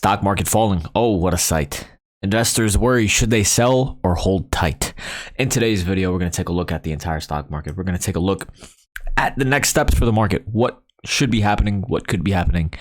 Stock market falling. Oh, what a sight. Investors worry, should they sell or hold tight? In today's video, we're going to take a look at the entire stock market. We're going to take a look at the next steps for the market. What should be happening? What could be happening?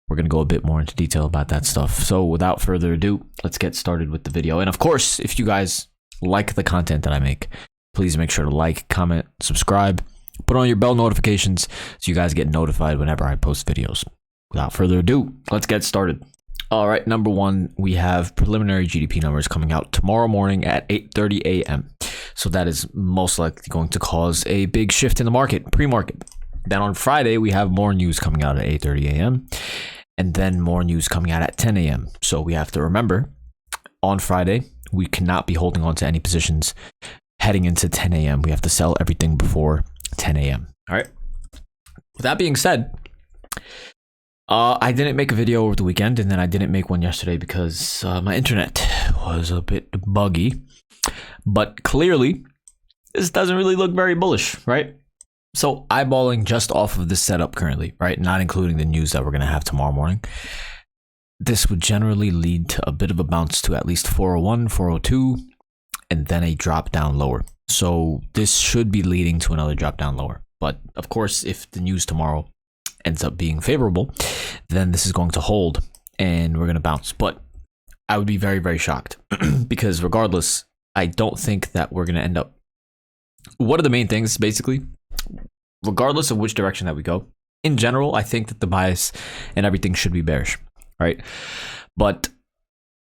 We're going to go a bit more into detail about that stuff. So without further ado, let's get started with the video. And of course, if you guys like the content that I make, please make sure to like, comment, subscribe, put on your bell notifications so you guys get notified whenever I post videos. Without further ado, let's get started. All right, number one, we have preliminary GDP numbers coming out tomorrow morning at 8:30 a.m. So that is most likely going to cause a big shift in the market, pre-market. Then on Friday, we have more news coming out at 8:30 a.m. and then more news coming out at 10 a.m. So we have to remember, on Friday, we cannot be holding on to any positions heading into 10 a.m. We have to sell everything before 10 a.m. All right. With that being said, I didn't make a video over the weekend, and then I didn't make one yesterday because my internet was a bit buggy. But clearly, this doesn't really look very bullish, right? So eyeballing just off of this setup currently, right? Not including the news that we're going to have tomorrow morning. This would generally lead to a bit of a bounce to at least 401, 402, and then a drop down lower. So this should be leading to another drop down lower. But of course, if the news tomorrow ends up being favorable, then this is going to hold and we're going to bounce. But I would be very, very shocked because regardless, I don't think that we're going to end up. What are the main things, basically? Regardless of which direction that we go, in general, I think that the bias and everything should be bearish, right? But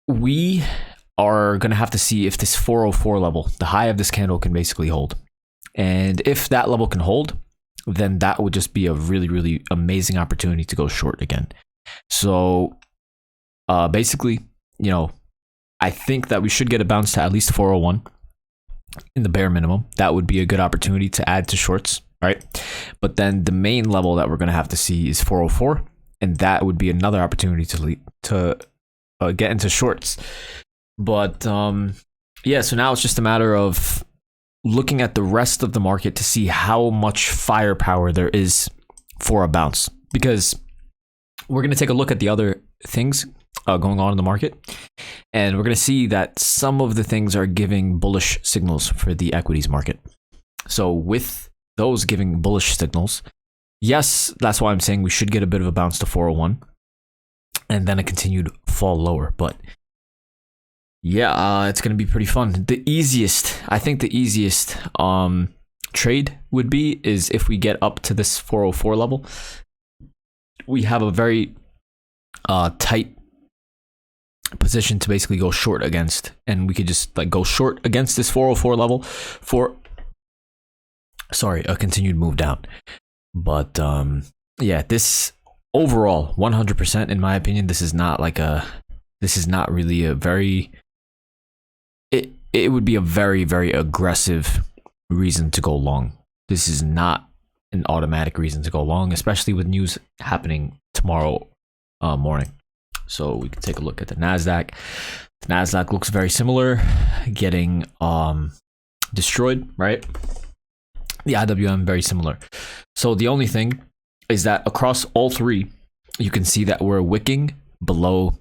we are going to have to see if this 404 level, the high of this candle, can basically hold. And if that level can hold, then that would just be a really, really amazing opportunity to go short again. So basically, you know, I think that we should get a bounce to at least 401 in the bare minimum. That would be a good opportunity to add to shorts, right? But then the main level that we're going to have to see is 404, and that would be another opportunity to get into shorts. But yeah, so now it's just a matter of looking at the rest of the market to see how much firepower there is for a bounce, because we're going to take a look at the other things going on in the market, and we're going to see that some of the things are giving bullish signals for the equities market. So with those giving bullish signals, yes, that's why I'm saying we should get a bit of a bounce to 401 and then a continued fall lower. But yeah, it's going to be pretty fun. I think the easiest trade would be is if we get up to this 404 level. We have a very tight position to basically go short against, and we could just like go short against this 404 level for a continued move down. But yeah, this overall 100%, in my opinion, this is not really a very, it would be a very, very aggressive reason to go long. This is not an automatic reason to go long, especially with news happening tomorrow morning. So we can take a look at the NASDAQ. The NASDAQ looks very similar, getting destroyed, right? The IWM, very similar. So the only thing is that across all three, you can see that we're wicking below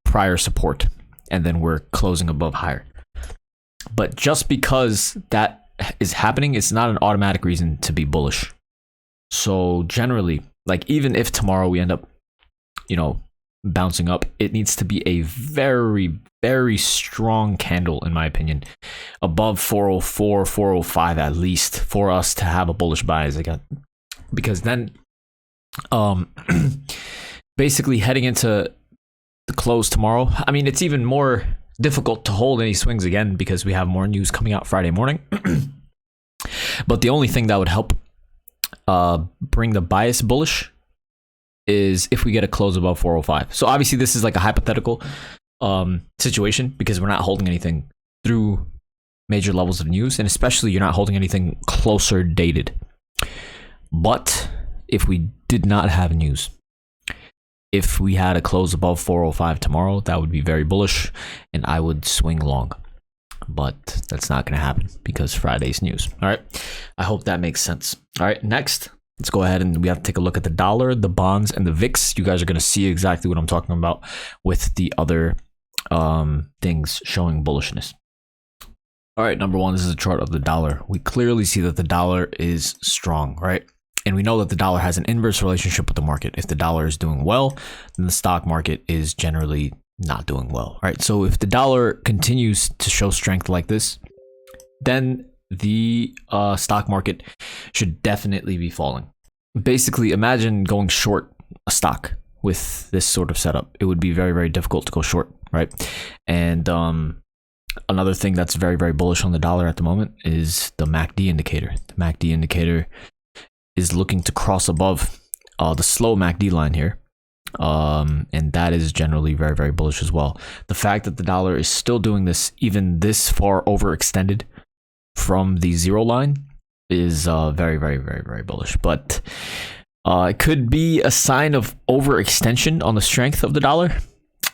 prior support, and then we're closing above higher. But just because that is happening, it's not an automatic reason to be bullish. So generally, like even if tomorrow we end up, you know, bouncing up, it needs to be a very, very strong candle, in my opinion, above 404, 405 at least, for us to have a bullish bias again. Because then, basically heading into the close tomorrow, I mean, it's even more difficult to hold any swings again because we have more news coming out Friday morning. But the only thing that would help bring the bias bullish is if we get a close above 405. So obviously this is like a hypothetical situation because we're not holding anything through major levels of news, and especially you're not holding anything closer dated. But if we did not have news, if we had a close above 405 tomorrow, that would be very bullish and I would swing long. But that's not going to happen because Friday's news. All right. I hope that makes sense. All right. Next, let's go ahead and we have to take a look at the dollar, the bonds, and the VIX. You guys are going to see exactly what I'm talking about with the other things showing bullishness. All right, number one, this is a chart of the dollar. We clearly see that the dollar is strong, right? And we know that the dollar has an inverse relationship with the market. If the dollar is doing well, then the stock market is generally not doing well, right? So if the dollar continues to show strength like this, then the stock market should definitely be falling. Basically, imagine going short a stock with this sort of setup. It would be very, very difficult to go short, right? And another thing that's very, very bullish on the dollar at the moment is the MACD indicator. The MACD indicator is looking to cross above the slow MACD line here. And that is generally very, very bullish as well. The fact that the dollar is still doing this, even this far overextended from the zero line, is very, very, very, very bullish. But it could be a sign of overextension on the strength of the dollar,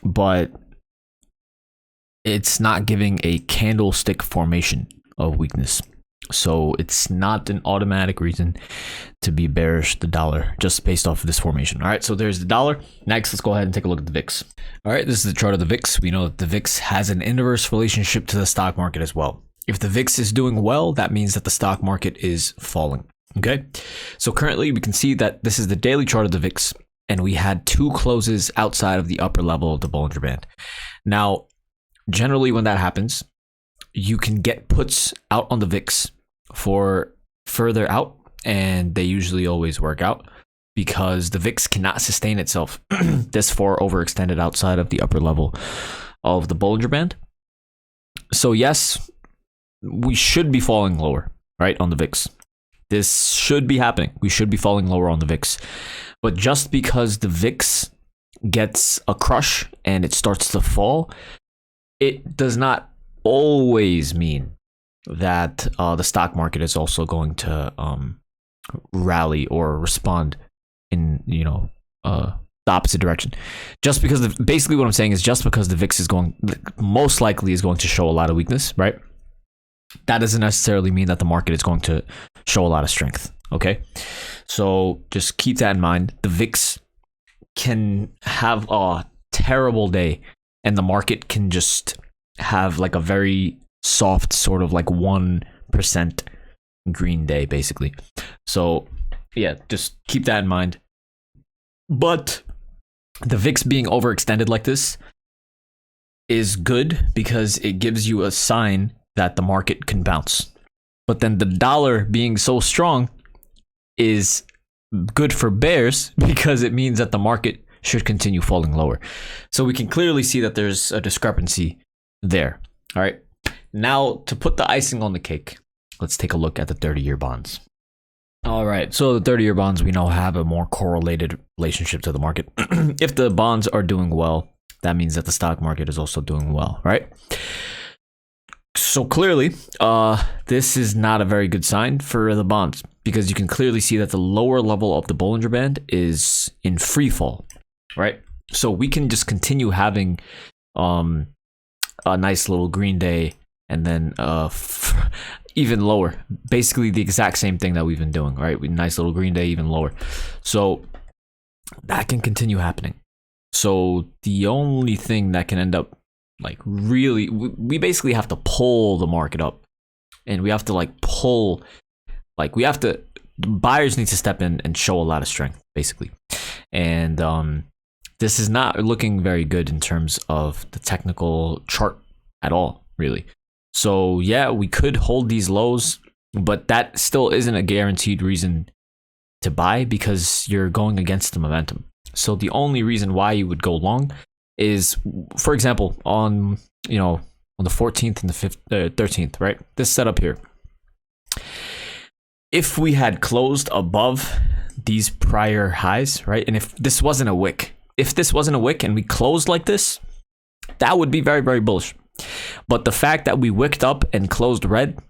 but it's not giving a candlestick formation of weakness. So it's not an automatic reason to be bearish the dollar just based off of this formation. All right, so there's the dollar. Next, let's go ahead and take a look at the VIX. All right, this is the chart of the VIX. We know that the VIX has an inverse relationship to the stock market as well. If the VIX is doing well, that means that the stock market is falling. Okay, so currently we can see that this is the daily chart of the VIX, and we had two closes outside of the upper level of the Bollinger Band. Now, generally when that happens, you can get puts out on the VIX for further out, and they usually always work out because the VIX cannot sustain itself this far overextended outside of the upper level of the Bollinger Band. So yes, we should be falling lower, right, on the VIX. This should be happening. We should be falling lower on the VIX. But just because the VIX gets a crush and it starts to fall, it does not always mean that the stock market is also going to rally or respond in, you know, the opposite direction. Just because basically what I'm saying is just because the VIX is most likely is going to show a lot of weakness, right? That doesn't necessarily mean that the market is going to show a lot of strength. Okay, so just keep that in mind. The VIX can have a terrible day and the market can just have like a very soft sort of like 1% green day basically. So yeah, just keep that in mind. But the VIX being overextended like this is good because it gives you a sign that the market can bounce. But then the dollar being so strong is good for bears because it means that the market should continue falling lower. So we can clearly see that there's a discrepancy there. All right. Now, to put the icing on the cake, let's take a look at the 30-year bonds. All right. So the 30-year bonds, we know, have a more correlated relationship to the market. If the bonds are doing well, that means that the stock market is also doing well, right? So clearly, this is not a very good sign for the bonds because you can clearly see that the lower level of the Bollinger Band is in free fall, right? So we can just continue having a nice little green day and then even lower, basically the exact same thing that we've been doing, right? Nice little green day, even lower. So that can continue happening. So the only thing that can end up like really, we basically have to pull the market up, and we have to like pull, like we have to, buyers need to step in and show a lot of strength basically. And this is not looking very good in terms of the technical chart at all, really. So yeah, we could hold these lows, but that still isn't a guaranteed reason to buy because you're going against the momentum. So the only reason why you would go long is, for example, on the 14th and the 13th, right? This setup here. If we had closed above these prior highs, right? And if this wasn't a wick, and we closed like this, that would be very, very bullish. But the fact that we wicked up and closed red,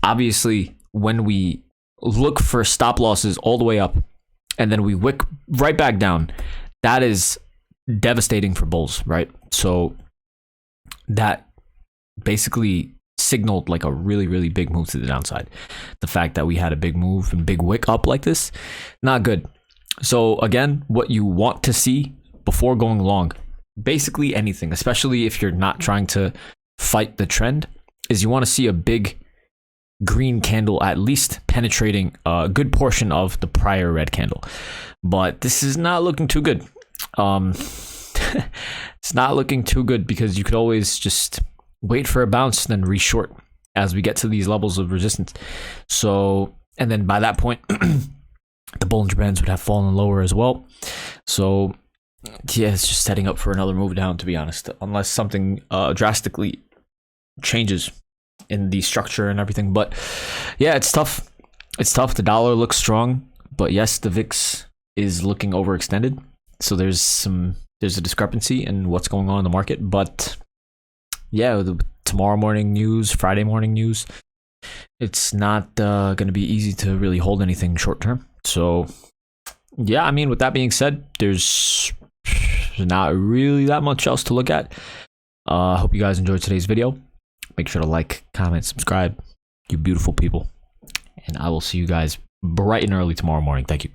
obviously, when we look for stop losses all the way up and then we wick right back down, that is devastating for bulls, right? So that basically signaled like a really big move to the downside. The fact that we had a big move and big wick up like this, not good. So again, what you want to see before going long, basically anything, especially if you're not trying to fight the trend, is you want to see a big green candle at least penetrating a good portion of the prior red candle. But this is not looking too good. It's not looking too good because you could always just wait for a bounce, then reshort as we get to these levels of resistance. So, and then by that point, the Bollinger Bands would have fallen lower as well. So, yeah, it's just setting up for another move down, to be honest, unless something drastically changes in the structure and everything. But yeah, it's tough. It's tough. The dollar looks strong, but yes, the VIX is looking overextended. So there's a discrepancy in what's going on in the market. But yeah, the tomorrow morning news, Friday morning news, it's not going to be easy to really hold anything short term. So yeah, I mean, with that being said, there's not really that much else to look at. I hope you guys enjoyed today's video. Make sure to like, comment, subscribe, you beautiful people. And I will see you guys bright and early tomorrow morning. Thank you.